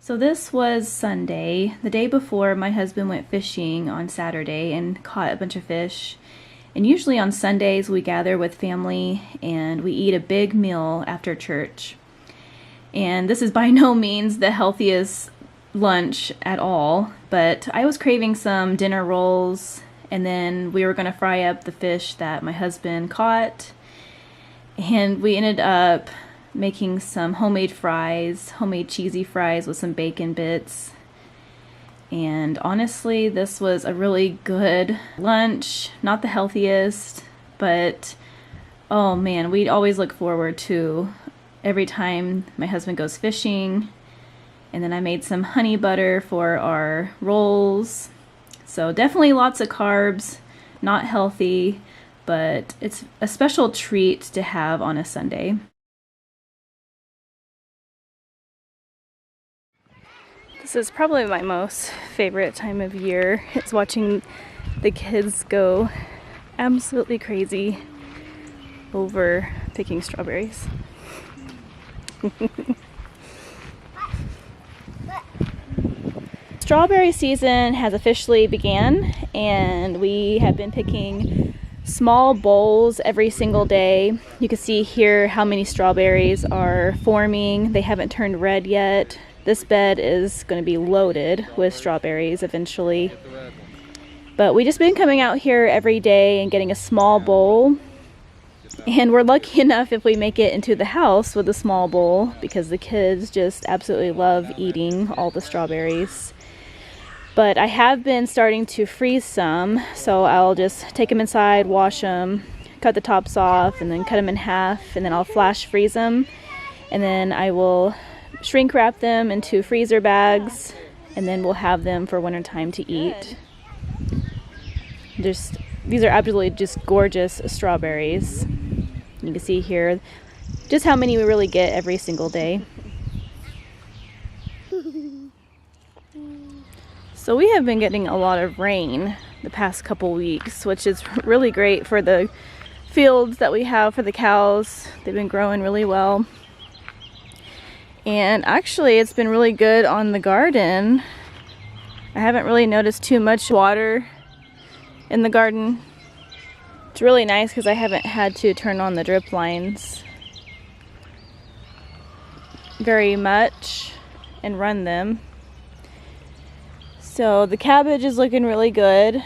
So this was Sunday, the day before my husband went fishing on Saturday and caught a bunch of fish. And usually on Sundays we gather with family and we eat a big meal after church. And this is by no means the healthiest lunch at all, but I was craving some dinner rolls, and then we were going to fry up the fish that my husband caught. And we ended up making some homemade fries, homemade cheesy fries with some bacon bits. And honestly, this was a really good lunch. Not the healthiest, but oh man, we always look forward to every time my husband goes fishing. And then I made some honey butter for our rolls. So definitely lots of carbs, not healthy, but it's a special treat to have on a Sunday. This is probably my most favorite time of year. It's watching the kids go absolutely crazy over picking strawberries. Strawberry season has officially began, and we have been picking small bowls every single day. You can see here how many strawberries are forming. They haven't turned red yet. This bed is going to be loaded with strawberries eventually. But we just been coming out here every day and getting a small bowl. And we're lucky enough if we make it into the house with a small bowl, because the kids just absolutely love eating all the strawberries. But I have been starting to freeze some, so I'll just take them inside, wash them, cut the tops off, and then cut them in half, and then I'll flash freeze them. And then I will shrink wrap them into freezer bags, and then we'll have them for wintertime to eat. These are absolutely just gorgeous strawberries. You can see here just how many we really get every single day. So we have been getting a lot of rain the past couple weeks, which is really great for the fields that we have for the cows. They've been growing really well. And actually it's been really good on the garden. I haven't really noticed too much water in the garden. It's really nice because I haven't had to turn on the drip lines very much and run them. So the cabbage is looking really good.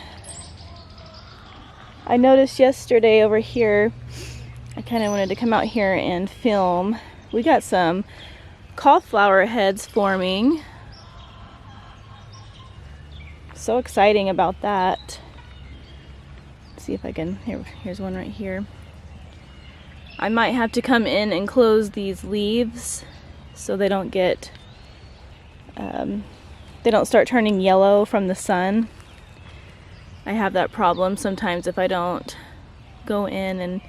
I noticed yesterday over here, I kind of wanted to come out here and film. We got some cauliflower heads forming. So exciting about that. Let's see if I can, here's one right here. I might have to come in and close these leaves so they don't get they don't start turning yellow from the sun. I have that problem sometimes if I don't go in and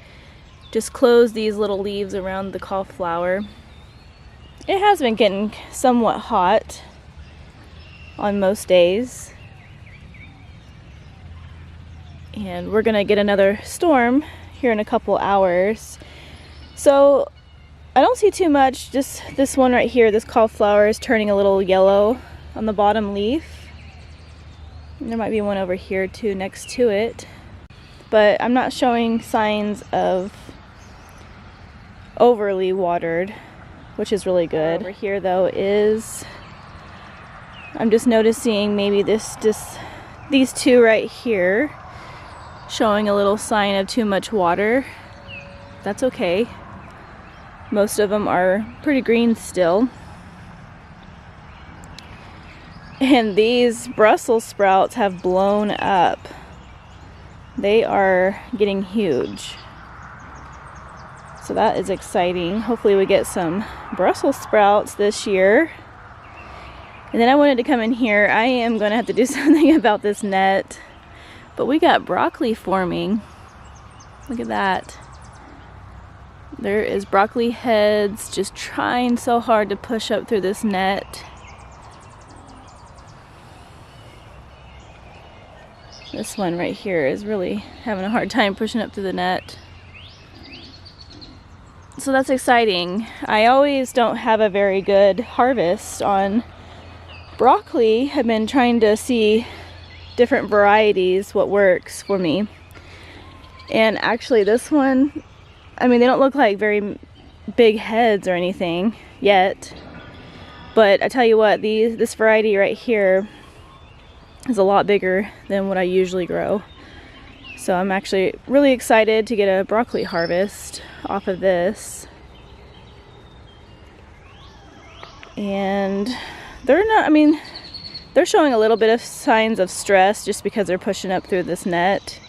just close these little leaves around the cauliflower. It has been getting somewhat hot on most days. And we're gonna get another storm here in a couple hours. So I don't see too much, just this one right here, this cauliflower is turning a little yellow on the bottom leaf. And there might be one over here too next to it. But I'm not showing signs of overly watered, which is really good. Over here though is, I'm just noticing maybe these two right here showing a little sign of too much water. That's okay. Most of them are pretty green still. And these Brussels sprouts have blown up. They are getting huge. So that is exciting. Hopefully we get some Brussels sprouts this year. And then I wanted to come in here. I am going to have to do something about this net. But we got broccoli forming. Look at that. There is broccoli heads just trying so hard to push up through this net. This one right here is really having a hard time pushing up through the net. So that's exciting. I always don't have a very good harvest on broccoli, I've been trying to see different varieties, what works for me. And actually this one, I mean, they don't look like very big heads or anything yet, but I tell you what, this variety right here is a lot bigger than what I usually grow. So I'm actually really excited to get a broccoli harvest off of this. And they're not, I mean, they're showing a little bit of signs of stress just because they're pushing up through this net,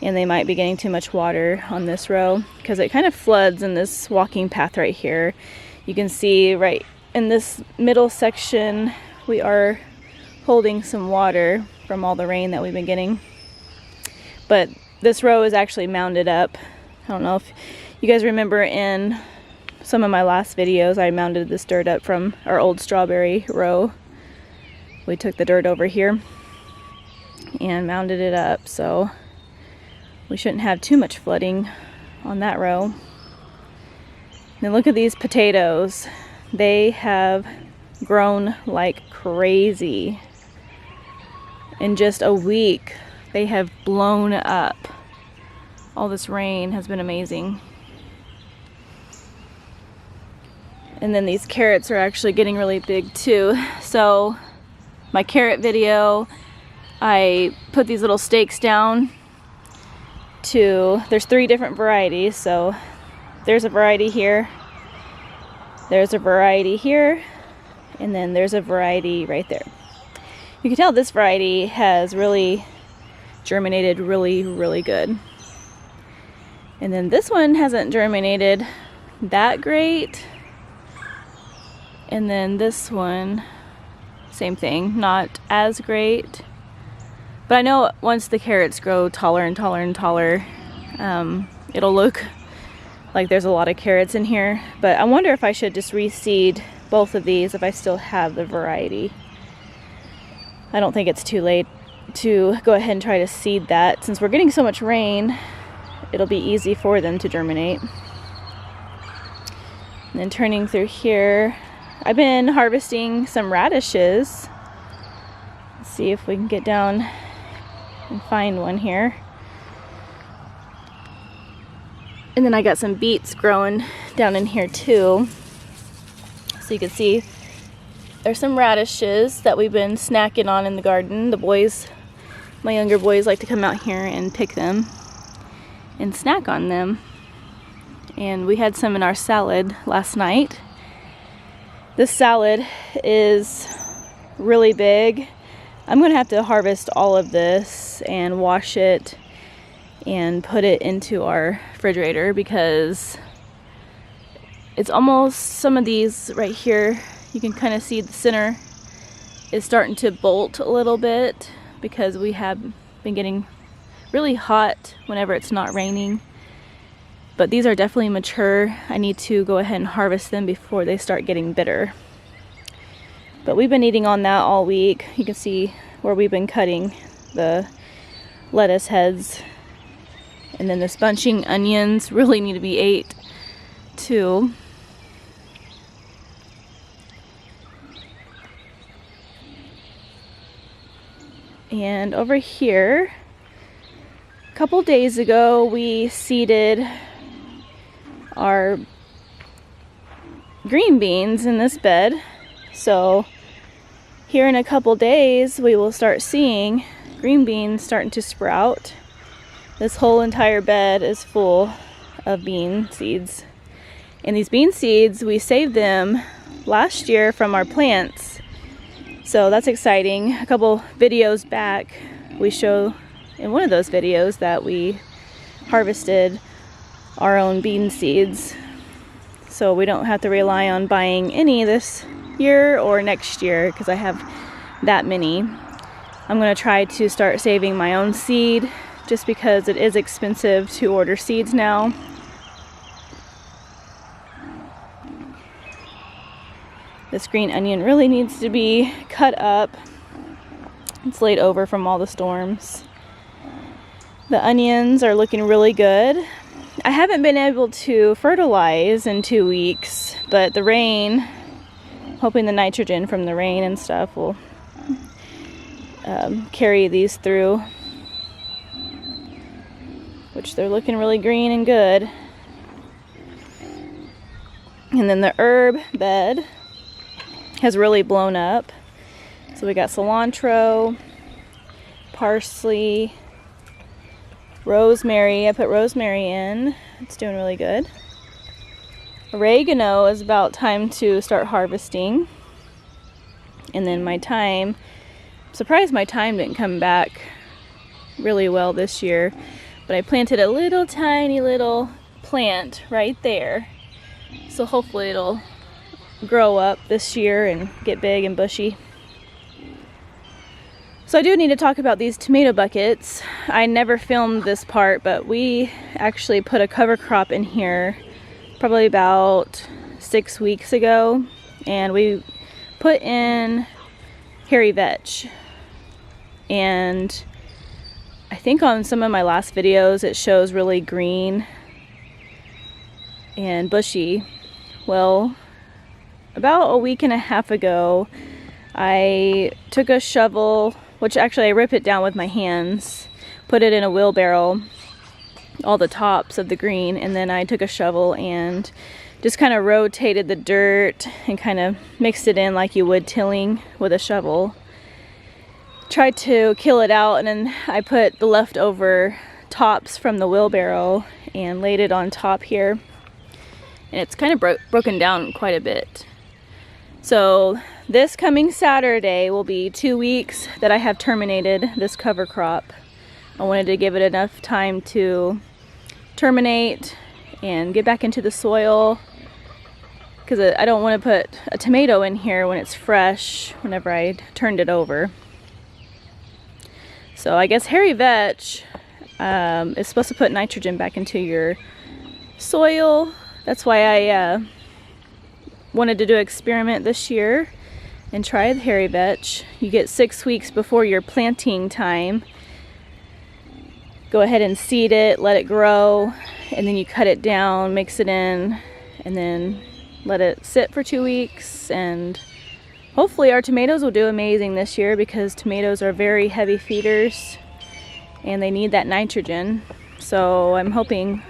and they might be getting too much water on this row because it kind of floods in this walking path right here. You can see right in this middle section we are holding some water from all the rain that we've been getting. But this row is actually mounded up. I don't know if you guys remember in some of my last videos, I mounded this dirt up from our old strawberry row. We took the dirt over here and mounded it up, so we shouldn't have too much flooding on that row. Then look at these potatoes. They have grown like crazy. In just a week, they have blown up. All this rain has been amazing. And then these carrots are actually getting really big too. So my carrot video, I put these little stakes down there's 3 different varieties. So there's a variety here, there's a variety here, and then there's a variety right there. You can tell this variety has really germinated really good. And then this one hasn't germinated that great. And then this one, same thing, not as great. But I know once the carrots grow taller and taller and taller, it'll look like there's a lot of carrots in here. But I wonder if I should just reseed both of these if I still have the variety. I don't think it's too late to go ahead and try to seed that. Since we're getting so much rain, it'll be easy for them to germinate. And then turning through here, I've been harvesting some radishes. Let's see if we can get down and find one here. And then I got some beets growing down in here too. So you can see there's some radishes that we've been snacking on in the garden. The boys, my younger boys, like to come out here and pick them and snack on them. And we had some in our salad last night. This salad is really big. I'm gonna have to harvest all of this and wash it and put it into our refrigerator because it's almost, some of these right here, you can kind of see the center is starting to bolt a little bit because we have been getting really hot whenever it's not raining. But these are definitely mature. I need to go ahead and harvest them before they start getting bitter. But we've been eating on that all week. You can see where we've been cutting the lettuce heads. And then this bunching onions really need to be ate too. And over here, a couple days ago, we seeded our green beans in this bed. So here in a couple days, we will start seeing green beans starting to sprout. This whole entire bed is full of bean seeds. And these bean seeds, we saved them last year from our plants. So that's exciting. A couple videos back, we show in one of those videos that we harvested our own bean seeds. So we don't have to rely on buying any this year or next year because I have that many. I'm going to try to start saving my own seed just because it is expensive to order seeds now. This green onion really needs to be cut up. It's laid over from all the storms. The onions are looking really good. I haven't been able to fertilize in 2 weeks, but the rain hoping the nitrogen from the rain and stuff will carry these through, which they're looking really green and good. And then the herb bed has really blown up. So we got cilantro, parsley, rosemary. I put rosemary in. It's doing really good. Oregano is about time to start harvesting. And then my thyme, I'm surprised my thyme didn't come back really well this year. But I planted a little tiny little plant right there. So hopefully it'll grow up this year and get big and bushy. So I do need to talk about these tomato buckets. I never filmed this part, but we actually put a cover crop in here probably about 6 weeks ago, and we put in hairy vetch. And I think on some of my last videos it shows really green and bushy. Well, about a week and a half ago, I took a shovel, which actually I rip it down with my hands, put it in a wheelbarrow, all the tops of the green, and then I took a shovel and just kind of rotated the dirt and kind of mixed it in like you would tilling with a shovel. Tried to kill it out, and then I put the leftover tops from the wheelbarrow and laid it on top here, and it's kind of broken down quite a bit. So this coming Saturday will be 2 weeks that I have terminated this cover crop. I wanted to give it enough time to terminate and get back into the soil, because I don't want to put a tomato in here when it's fresh whenever I turned it over. So I guess hairy vetch is supposed to put nitrogen back into your soil. That's why I wanted to do an experiment this year and try the hairy vetch. You get 6 weeks before your planting time. Go ahead and seed it, let it grow, and then you cut it down, mix it in, and then let it sit for 2 weeks. And hopefully our tomatoes will do amazing this year, because tomatoes are very heavy feeders and they need that nitrogen. So I'm hoping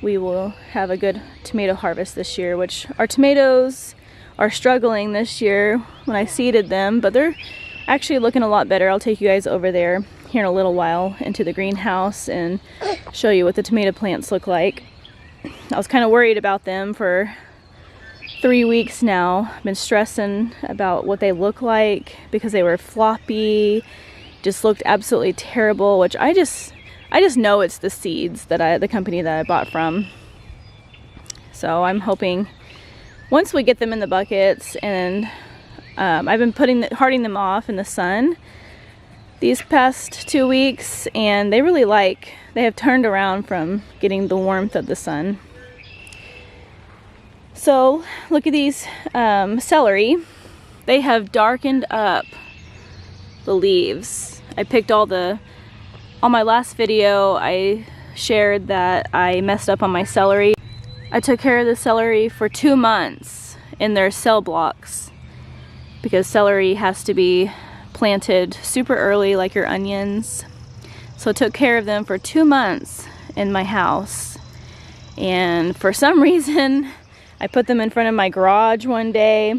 we will have a good tomato harvest this year, which our tomatoes are struggling this year when I seeded them, but they're actually looking a lot better. I'll take you guys over there here in a little while into the greenhouse and show you what the tomato plants look like. I was kind of worried about them for 3 weeks now. I've been stressing about what they look like because they were floppy, just looked absolutely terrible, which I just know it's the seeds that the company that I bought from. So I'm hoping once we get them in the buckets, and I've been harding them off in the sun these past 2 weeks, and they have turned around from getting the warmth of the sun. So look at these celery. They have darkened up the leaves. I picked on my last video I shared that I messed up on my celery. I took care of the celery for 2 months in their cell blocks, because celery has to be planted super early like your onions. So I took care of them for 2 months in my house, and for some reason I put them in front of my garage one day.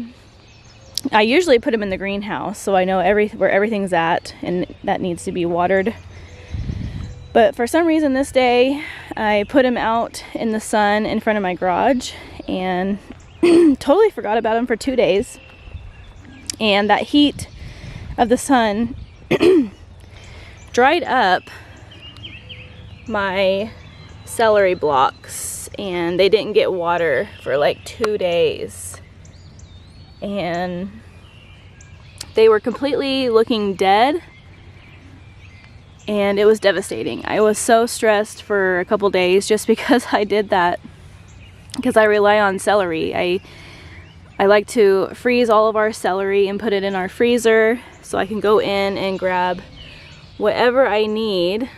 I usually put them in the greenhouse so I know where everything's at, and that needs to be watered. But for some reason this day I put them out in the sun in front of my garage and totally forgot about them for 2 days. And that heat of the sun dried up my celery blocks, and they didn't get water for like 2 days. And they were completely looking dead. And it was devastating. I was so stressed for a couple days just because I did that, because I rely on celery. I like to freeze all of our celery and put it in our freezer so I can go in and grab whatever I need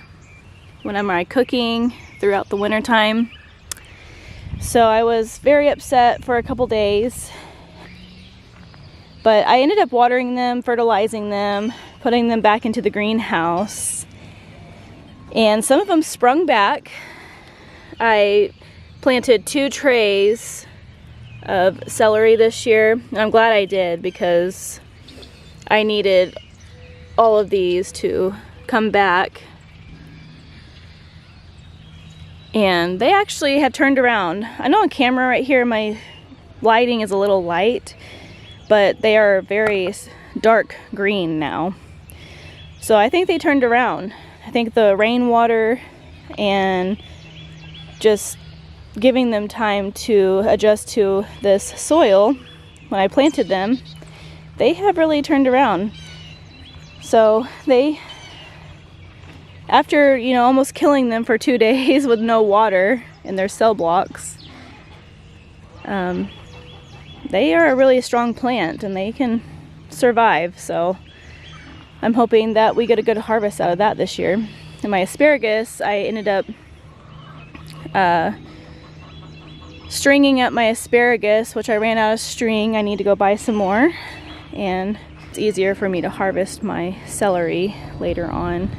when I'm cooking throughout the winter time. So I was very upset for a couple days. But I ended up watering them, fertilizing them, putting them back into the greenhouse. And some of them sprung back. I planted 2 trays of celery this year. And I'm glad I did because I needed all of these to come back. And they actually have turned around. I know on camera right here my lighting is a little light, but they are very dark green now. So I think they turned around. I think the rainwater and just giving them time to adjust to this soil when I planted them, they have really turned around. So they, after, you know, almost killing them for 2 days with no water in their cell blocks, they are a really strong plant and they can survive. So I'm hoping that we get a good harvest out of that this year. And my asparagus, I ended up stringing up my asparagus, which I ran out of string. I need to go buy some more, and it's easier for me to harvest my celery later on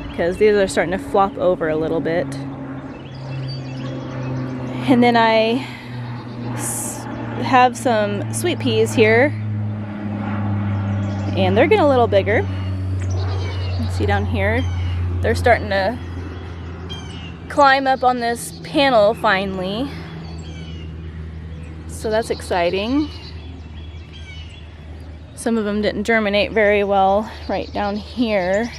because these are starting to flop over a little bit. And then I have some sweet peas here, and they're getting a little bigger. See down here, they're starting to climb up on this panel finally, so that's exciting. Some of them didn't germinate very well right down here.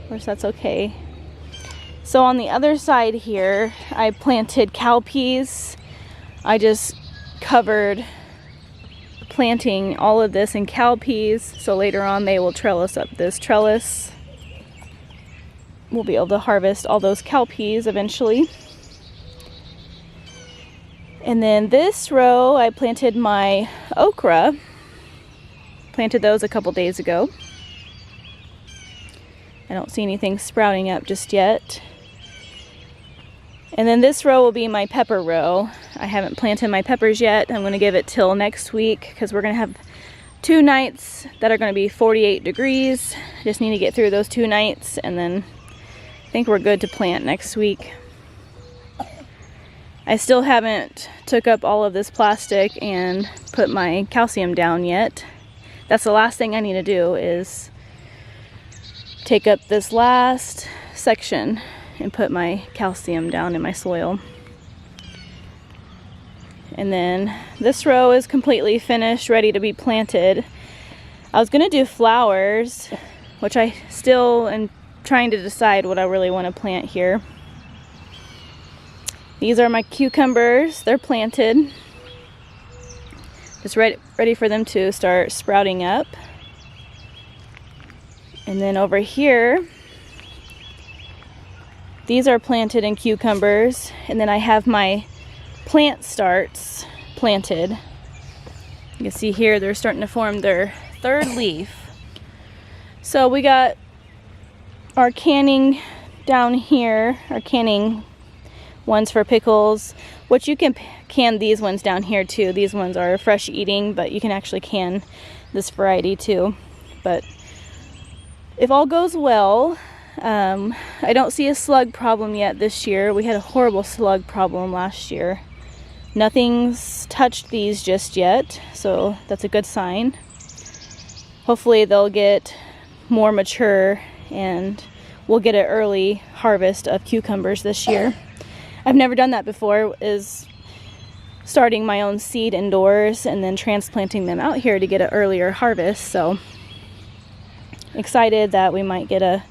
Of course, that's okay. So on the other side here, I planted cowpeas. I just covered planting all of this in cowpeas, so later on they will trellis up this trellis. We'll be able to harvest all those cowpeas eventually. And then this row, I planted my okra. Planted those a couple days ago. I don't see anything sprouting up just yet. And then this row will be my pepper row. I haven't planted my peppers yet. I'm going to give it till next week because we're going to have 2 nights that are going to be 48 degrees. Just need to get through those 2 nights and then I think we're good to plant next week. I still haven't took up all of this plastic and put my calcium down yet. That's the last thing I need to do, is take up this last section and put my calcium down in my soil. And then this row is completely finished, ready to be planted. I was going to do flowers, which I still am trying to decide what I really want to plant here. These are my cucumbers. They're planted. Just ready for them to start sprouting up. And then over here, these are planted in cucumbers. And then I have my plant starts planted. You can see here they're starting to form their 3rd leaf. So we got our canning down here, our canning ones for pickles, which you can can these ones down here too. These ones are fresh eating, but you can actually can this variety too. But if all goes well, I don't see a slug problem yet this year. We had a horrible slug problem last year. Nothing's touched these just yet, so that's a good sign. Hopefully they'll get more mature and we'll get an early harvest of cucumbers this year. I've never done that before, is starting my own seed indoors and then transplanting them out here to get an earlier harvest. So excited that we might get a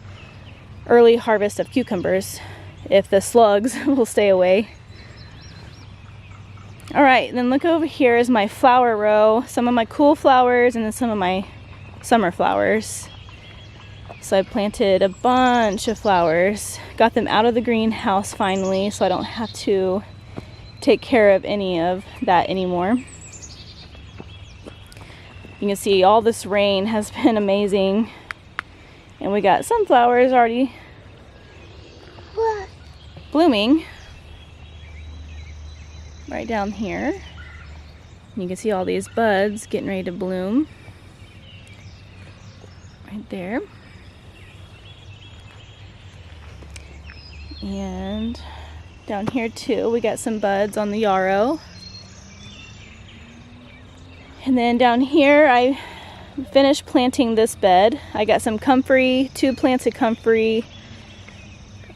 early harvest of cucumbers if the slugs will stay away. All right, then look over here is my flower row. Some of my cool flowers and then some of my summer flowers. So I planted a bunch of flowers, got them out of the greenhouse finally, so I don't have to take care of any of that anymore. You can see all this rain has been amazing, and we got some flowers already blooming right down here. You can see all these buds getting ready to bloom right there. And down here too, we got some buds on the yarrow. And then down here, I finished planting this bed. I got some comfrey, 2 plants of comfrey.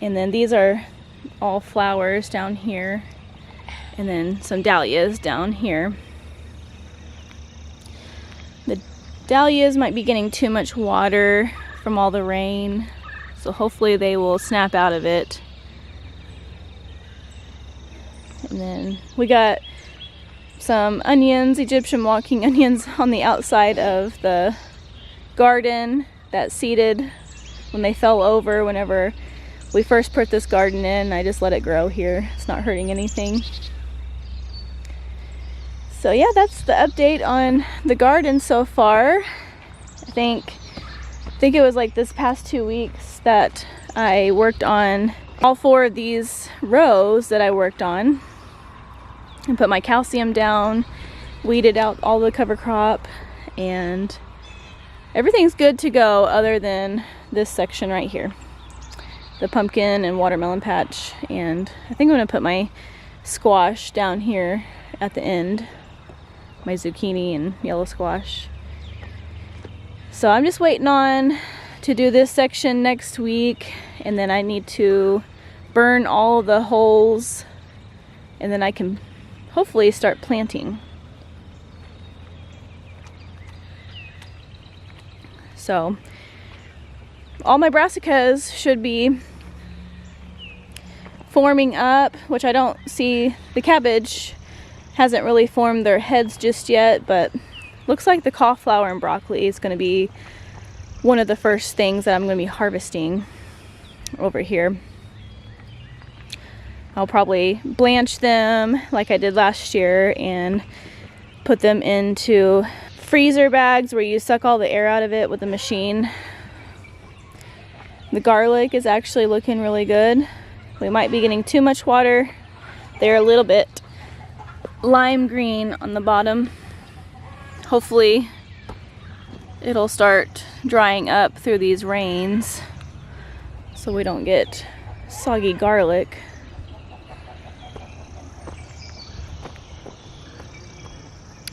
And then these are all flowers down here. And then some dahlias down here. The dahlias might be getting too much water from all the rain, so hopefully they will snap out of it. And then we got some onions, Egyptian walking onions, on the outside of the garden that seeded when they fell over whenever we first put this garden in. I just let it grow here. It's not hurting anything. So yeah, that's the update on the garden so far. I think it was like this past 2 weeks that I worked on all 4 of these rows that I worked on, and put my calcium down, weeded out all the cover crop, and everything's good to go other than this section right here, the pumpkin and watermelon patch. And I think I'm gonna put my squash down here at the end, my zucchini and yellow squash. So I'm just waiting on to do this section next week, and then I need to burn all the holes, and then I can hopefully start planting. So all my brassicas should be forming up, which I don't see. The cabbage hasn't really formed their heads just yet, but looks like the cauliflower and broccoli is going to be one of the first things that I'm going to be harvesting over here. I'll probably blanch them like I did last year and put them into freezer bags where you suck all the air out of it with the machine. The garlic is actually looking really good. We might be getting too much water. They're a little bit lime green on the bottom. Hopefully it'll start drying up through these rains so we don't get soggy garlic.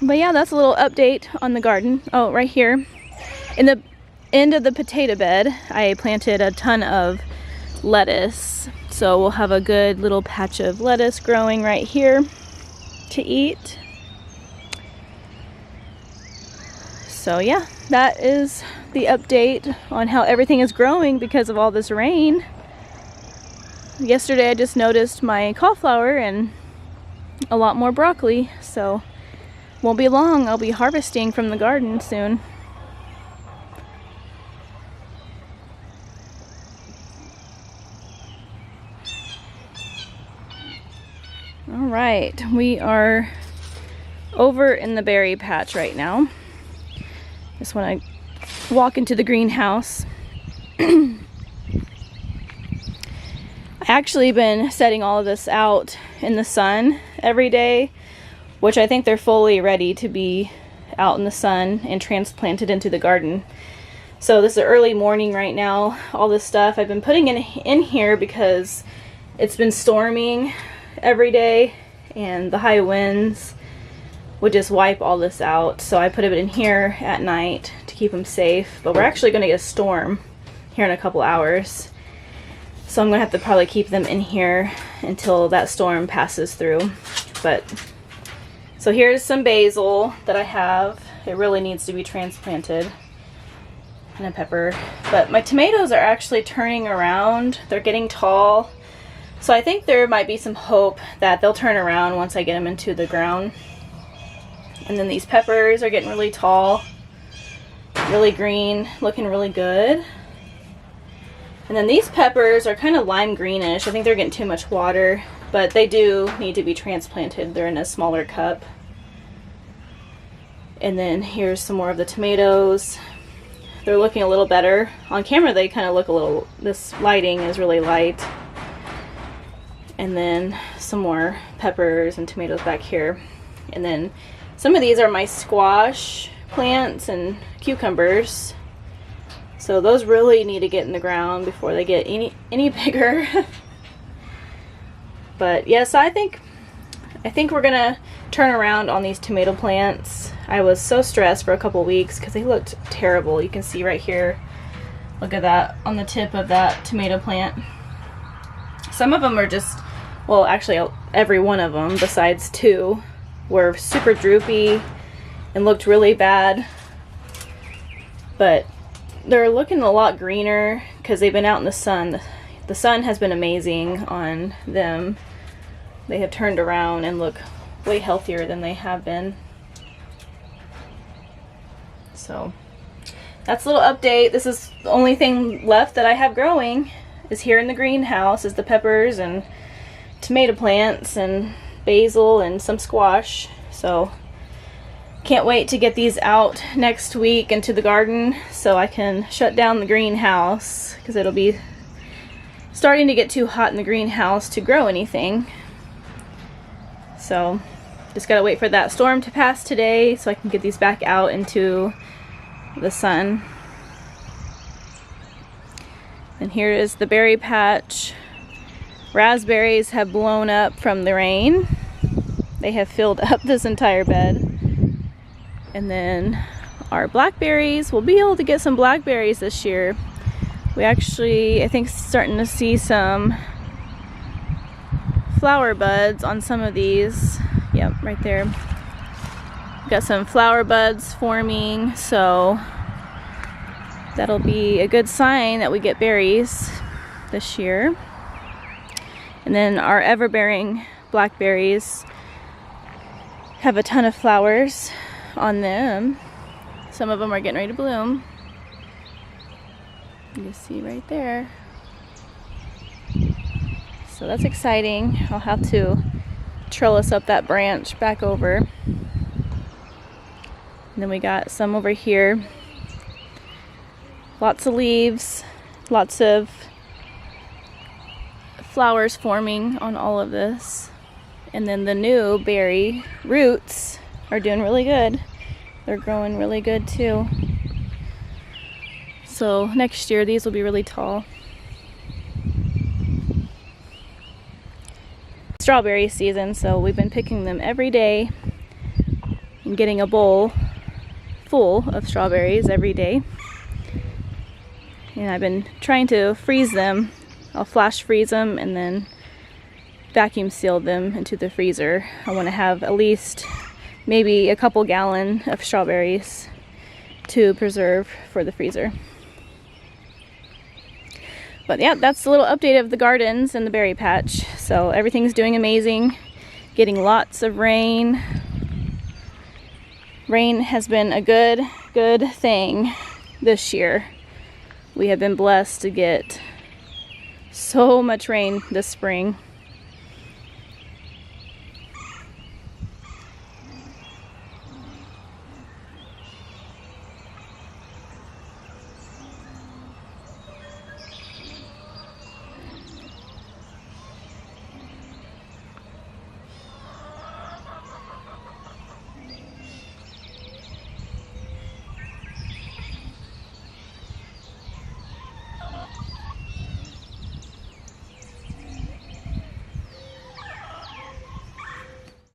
But yeah, that's a little update on the garden. Oh, right here in the end of the potato bed, I planted a ton of lettuce. So we'll have a good little patch of lettuce growing right here to eat. So yeah, that is the update on how everything is growing because of all this rain. Yesterday I just noticed my cauliflower and a lot more broccoli, so won't be long. I'll be harvesting from the garden soon. All right, we are over in the berry patch right now. Just want to walk into the greenhouse. I actually been setting all of this out in the sun every day, which I think they're fully ready to be out in the sun and transplanted into the garden. So this is early morning right now. All this stuff I've been putting in here because it's been storming every day and the high winds would just wipe all this out. So I put it in here at night to keep them safe. But we're actually going to get a storm here in a couple hours. So I'm going to have to probably keep them in here until that storm passes through. But so here's some basil that I have. It really needs to be transplanted. And a pepper. But my tomatoes are actually turning around. They're getting tall. So I think there might be some hope that they'll turn around once I get them into the ground. And then these peppers are getting really tall, really green, looking really good. And then these peppers are kind of lime greenish. I think they're getting too much water, but they do need to be transplanted. They're in a smaller cup. And then here's some more of the tomatoes. They're looking a little better. On camera they kind of look a little, this lighting is really light. And then some more peppers and tomatoes back here. And then Some of these are my squash plants and cucumbers. So those really need to get in the ground before they get any bigger. But yes, I think we're gonna turn around on these tomato plants. I was so stressed for a couple weeks because they looked terrible. You can see right here, look at that on the tip of that tomato plant. Some of them are just, well, actually every one of them besides two were super droopy and looked really bad, but they're looking a lot greener because they've been out in the sun. The sun has been amazing on them. They have turned around and look way healthier than they have been. So that's a little update. This is the only thing left that I have growing is here in the greenhouse is the peppers and tomato plants and basil and some squash. So can't wait to get these out next week into the garden so I can shut down the greenhouse because it'll be starting to get too hot in the greenhouse to grow anything. So just gotta wait for that storm to pass today so I can get these back out into the sun. And here is the berry patch. Raspberries have blown up from the rain. They have filled up this entire bed. And then our blackberries, we'll be able to get some blackberries this year. We actually, I think, starting to see some flower buds on some of these. Yep, right there. Got some flower buds forming, so that'll be a good sign that we get berries this year. And then our ever-bearing blackberries have a ton of flowers on them. Some of them are getting ready to bloom. You can see right there. So that's exciting. I'll have to trellis up that branch back over. And then we got some over here. Lots of leaves, lots of flowers forming on all of this. And then the new berry roots are doing really good. They're growing really good too. So next year these will be really tall. Strawberry season, so we've been picking them every day and getting a bowl full of strawberries every day. And I've been trying to freeze them. I'll flash freeze them and then vacuum seal them into the freezer. I want to have at least maybe a couple gallon of strawberries to preserve for the freezer. But yeah, that's a little update of the gardens and the berry patch. So everything's doing amazing, getting lots of rain. Rain has been a good thing this year. We have been blessed to get so much rain this spring.